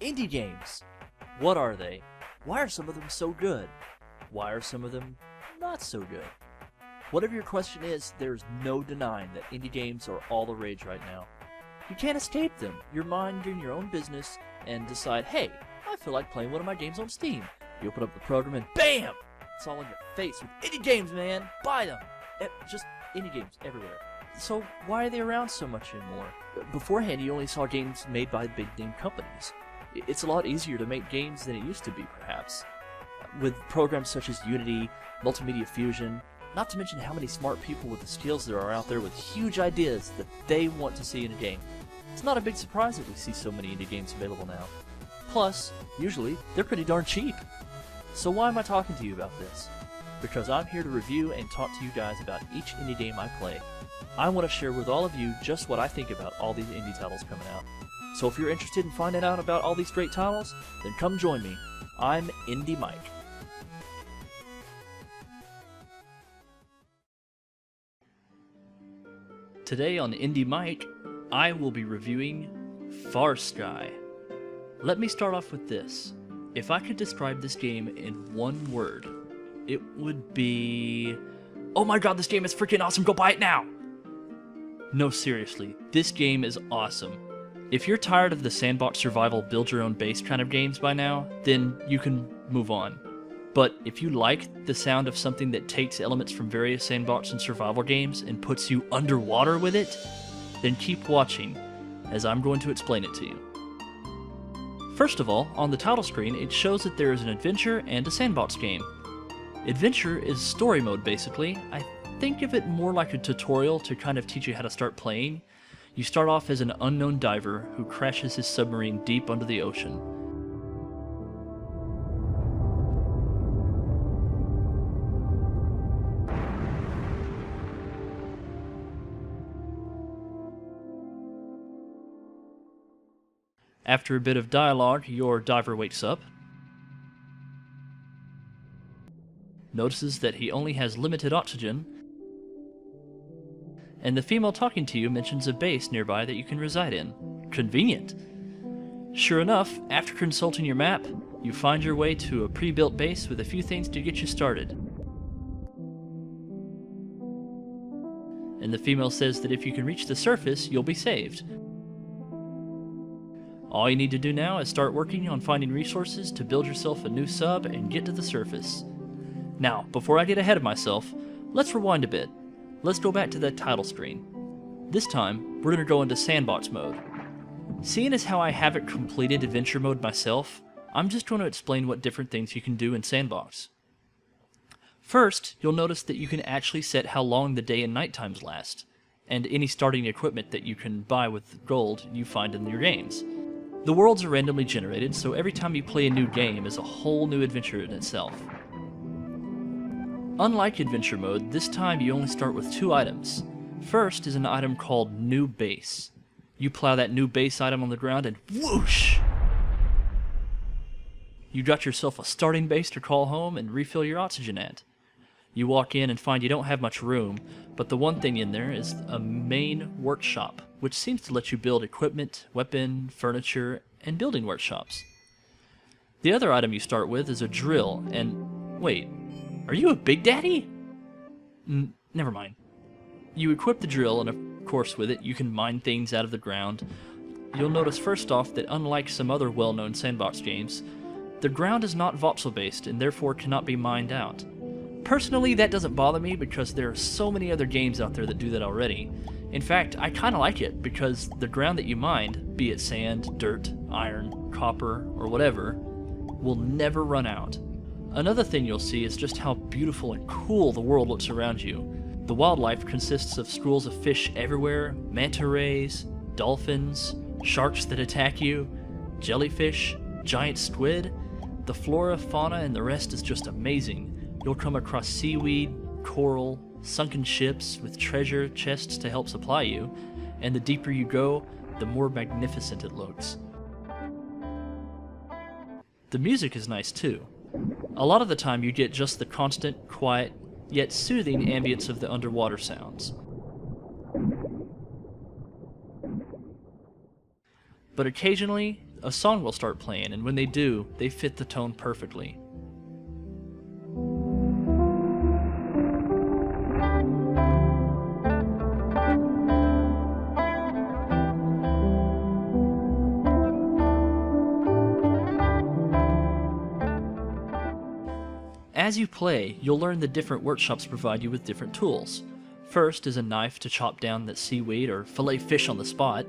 Indie games. What are they? Why are some of them so good? Why are some of them not so good? Whatever your question is, there's no denying that indie games are all the rage right now. You can't escape them. You're minding your own business and decide, hey, I feel like playing one of my games on Steam. You open up the program and BAM! It's all in your face with indie games, man! Buy them! Just indie games everywhere. So why are they around so much anymore? Beforehand, you only saw games made by big name companies. It's a lot easier to make games than it used to be, perhaps. With programs such as Unity, Multimedia Fusion, not to mention how many smart people with the skills there are out there with huge ideas that they want to see in a game. It's not a big surprise that we see so many indie games available now. Plus, usually, they're pretty darn cheap. So why am I talking to you about this? Because I'm here to review and talk to you guys about each indie game I play. I want to share with all of you just what I think about all these indie titles coming out. So if you're interested in finding out about all these great titles, then come join me. I'm IndieMike. Today on IndieMike, I will be reviewing FarSky. Let me start off with this. If I could describe this game in one word, it would be... Oh my god, this game is freaking awesome, go buy it now! No, seriously, this game is awesome. If you're tired of the sandbox survival build your own base kind of games by now, then you can move on. But if you like the sound of something that takes elements from various sandbox and survival games and puts you underwater with it, then keep watching, as I'm going to explain it to you. First of all, on the title screen, it shows that there is an adventure and a sandbox game. Adventure is story mode, basically. I think of it more like a tutorial to kind of teach you how to start playing. You start off as an unknown diver who crashes his submarine deep under the ocean. After a bit of dialogue, your diver wakes up, notices that he only has limited oxygen, and the female talking to you mentions a base nearby that you can reside in. Convenient! Sure enough, after consulting your map, you find your way to a pre-built base with a few things to get you started. And the female says that if you can reach the surface, you'll be saved. All you need to do now is start working on finding resources to build yourself a new sub and get to the surface. Now, before I get ahead of myself, let's rewind a bit. Let's go back to that title screen. This time, we're going to go into sandbox mode. Seeing as how I haven't completed adventure mode myself, I'm just going to explain what different things you can do in sandbox. First, you'll notice that you can actually set how long the day and night times last, and any starting equipment that you can buy with gold you find in your games. The worlds are randomly generated, so every time you play a new game is a whole new adventure in itself. Unlike adventure mode, this time you only start with 2 items. First is an item called New Base. You plow that new base item on the ground and whoosh! You got yourself a starting base to call home and refill your oxygen at. You walk in and find you don't have much room, but the one thing in there is a main workshop, which seems to let you build equipment, weapon, furniture, and building workshops. The other item you start with is a drill, and wait, are you a Big Daddy? Never mind. You equip the drill, and of course with it you can mine things out of the ground. You'll notice first off that unlike some other well-known sandbox games, the ground is not voxel-based and therefore cannot be mined out. Personally, that doesn't bother me because there are so many other games out there that do that already. In fact, I kinda like it because the ground that you mined, be it sand, dirt, iron, copper, or whatever, will never run out. Another thing you'll see is just how beautiful and cool the world looks around you. The wildlife consists of schools of fish everywhere, manta rays, dolphins, sharks that attack you, jellyfish, giant squid. The flora, fauna, and the rest is just amazing. You'll come across seaweed, coral, sunken ships with treasure chests to help supply you, and the deeper you go, the more magnificent it looks. The music is nice too. A lot of the time you get just the constant, quiet, yet soothing ambience of the underwater sounds. But occasionally, a song will start playing, and when they do, they fit the tone perfectly. As you play, you'll learn the different workshops provide you with different tools. First is a knife to chop down that seaweed or fillet fish on the spot,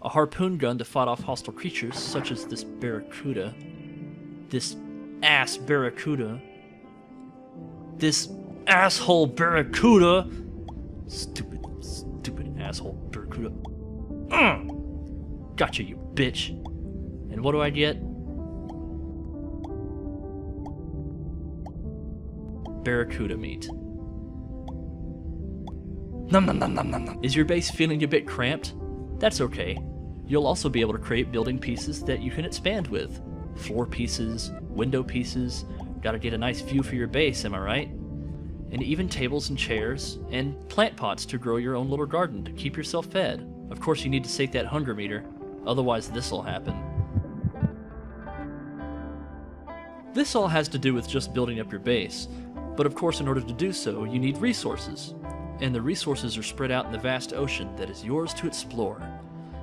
a harpoon gun to fight off hostile creatures such as this barracuda, this ass barracuda, this asshole barracuda, stupid asshole barracuda. Gotcha, you bitch. And what do I get? Barracuda meat. Nom nom nom nom nom nom. Is your base feeling a bit cramped? That's okay. You'll also be able to create building pieces that you can expand with. Floor pieces, window pieces, gotta get a nice view for your base, am I right? And even tables and chairs, and plant pots to grow your own little garden to keep yourself fed. Of course you need to save that hunger meter, otherwise this'll happen. This all has to do with just building up your base. But of course, in order to do so, you need resources. And the resources are spread out in the vast ocean that is yours to explore.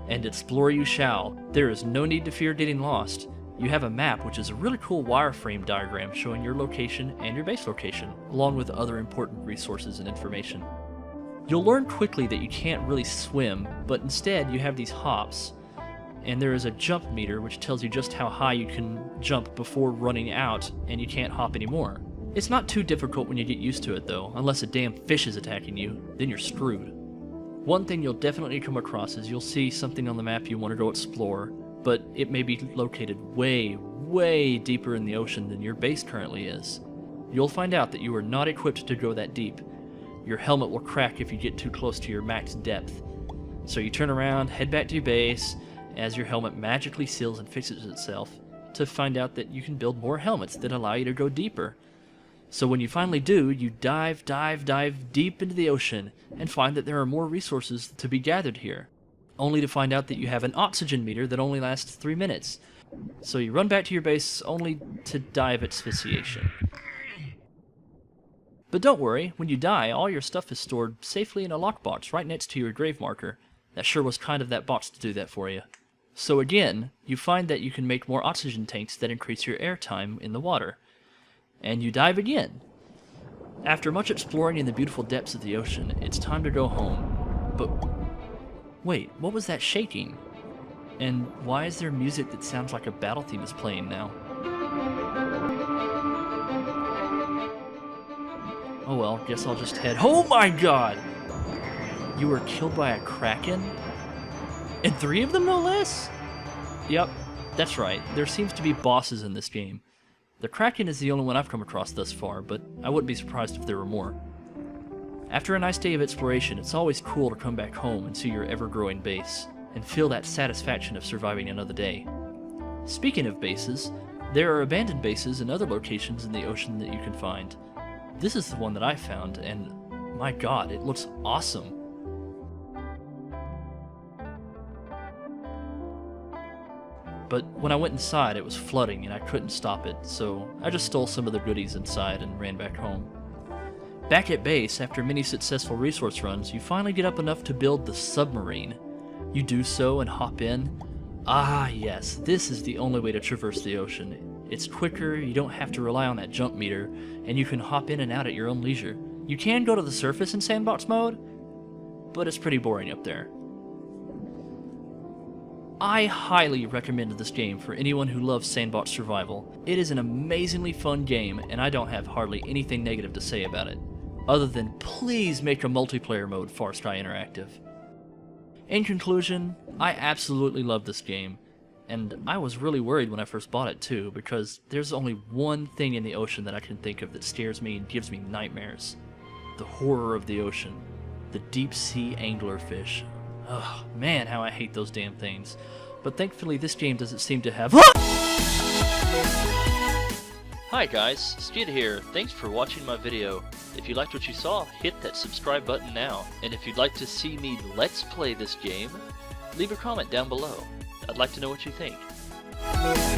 And explore you shall. There is no need to fear getting lost. You have a map, which is a really cool wireframe diagram showing your location and your base location, along with other important resources and information. You'll learn quickly that you can't really swim, but instead you have these hops. And there is a jump meter, which tells you just how high you can jump before running out, and you can't hop anymore. It's not too difficult when you get used to it though, unless a damn fish is attacking you, then you're screwed. One thing you'll definitely come across is you'll see something on the map you want to go explore, but it may be located way, way deeper in the ocean than your base currently is. You'll find out that you are not equipped to go that deep. Your helmet will crack if you get too close to your max depth. So you turn around, head back to your base, as your helmet magically seals and fixes itself, to find out that you can build more helmets that allow you to go deeper. So when you finally do, you dive deep into the ocean and find that there are more resources to be gathered here, only to find out that you have an oxygen meter that only lasts 3 minutes. So you run back to your base only to die of asphyxiation. But don't worry, when you die, all your stuff is stored safely in a lockbox right next to your grave marker. That sure was kind of that box to do that for you. So again, you find that you can make more oxygen tanks that increase your airtime in the water. And you dive again. After much exploring in the beautiful depths of the ocean, it's time to go home. But wait, what was that shaking? And why is there music that sounds like a battle theme is playing now? Oh well, guess I'll just head— Oh my god! You were killed by a kraken? And 3 of them, no less? Yep, that's right. There seems to be bosses in this game. The kraken is the only one I've come across thus far, but I wouldn't be surprised if there were more. After a nice day of exploration, it's always cool to come back home and see your ever-growing base, and feel that satisfaction of surviving another day. Speaking of bases, there are abandoned bases and other locations in the ocean that you can find. This is the one that I found, and my god, it looks awesome. But when I went inside, it was flooding and I couldn't stop it, so I just stole some of the goodies inside and ran back home. Back at base, after many successful resource runs, you finally get up enough to build the submarine. You do so and hop in. Ah yes, this is the only way to traverse the ocean. It's quicker, you don't have to rely on that jump meter, and you can hop in and out at your own leisure. You can go to the surface in sandbox mode, but it's pretty boring up there. I highly recommend this game for anyone who loves sandbox survival. It is an amazingly fun game, and I don't have hardly anything negative to say about it, other than please make a multiplayer mode FarSky Interactive. In conclusion, I absolutely love this game, and I was really worried when I first bought it too, because there's only one thing in the ocean that I can think of that scares me and gives me nightmares. The horror of the ocean. The deep sea anglerfish. Ugh, man, how I hate those damn things. But thankfully this game doesn't seem to have— Hi guys, Skid here. Thanks for watching my video. If you liked what you saw, hit that subscribe button now. And if you'd like to see me let's play this game, leave a comment down below. I'd like to know what you think. Bye.